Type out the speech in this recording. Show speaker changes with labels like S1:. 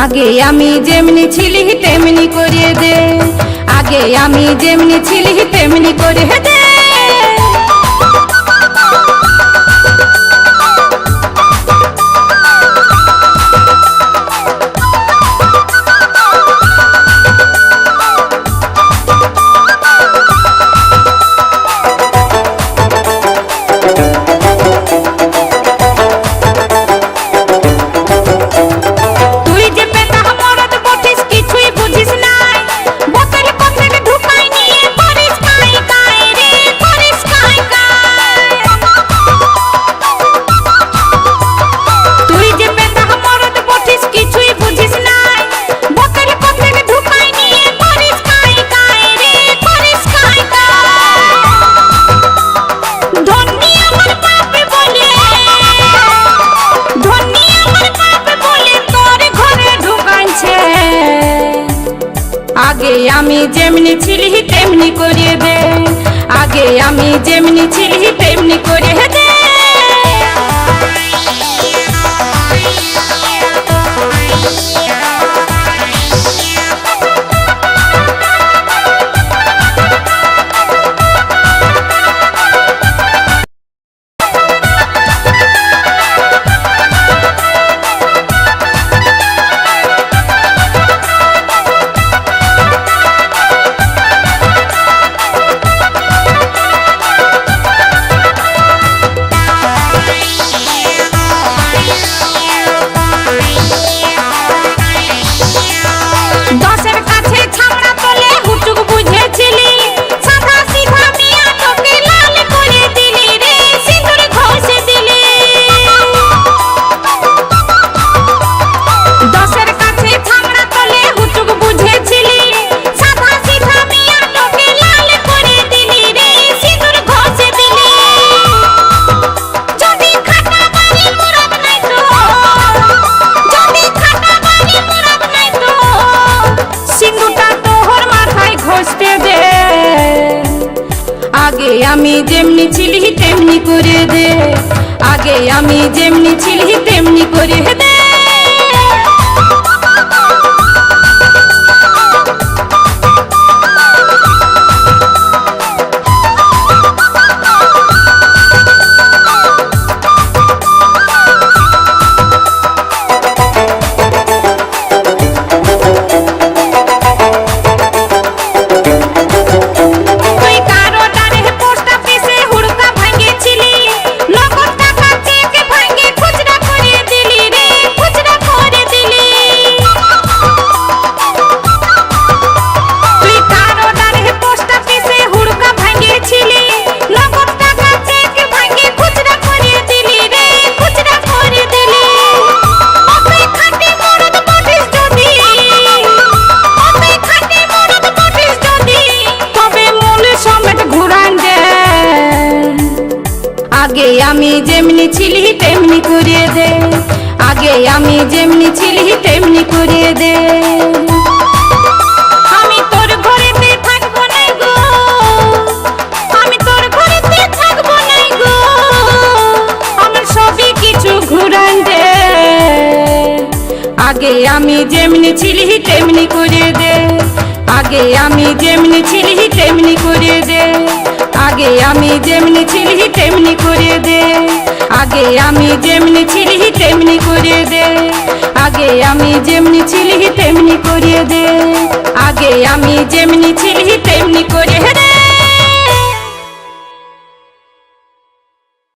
S1: আগে আমি যেমনি ছিলি তেমনি করিয়ে দে, আগে আমি যেমনি ছিলি তেমনি করে দে। আগে আমি যেমনি ছিলি তেমনি করিয়ে দে, আগে আমি যেমনি ছিলি তেমনি করিয়ে দে। আগে আমি যেমনি ছিলি তেমনি করে দে, আগে আমি যেমনি ছিলি তেমনি করে দে। আগে আমি যেমনি ছিলি তেমনি করিয়ে দে, আগে আমি যেমনি ছিলি তেমনি করিয়ে দে। আমি তোর ঘরেতে থাকবো না গো, আমি তোর ঘরেতে থাকবো না গো, আমার সবই কিছু ঘুরান দে। আগে আমি যেমনি ছিলি তেমনি করিয়ে দে, আগে আমি যেমনি ছিলি তেমনি করিয়ে দে, আগে আমি যেমনি ছিলি তেমনি করিয়ে দে, আগে আমি যেমনি ছিলি তেমনি করিয়ে দে, আগে আমি যেমনি ছিলি তেমনি করিয়ে দে, আগে আমি যেমনি ছিলি তেমনি করিয়ে দে।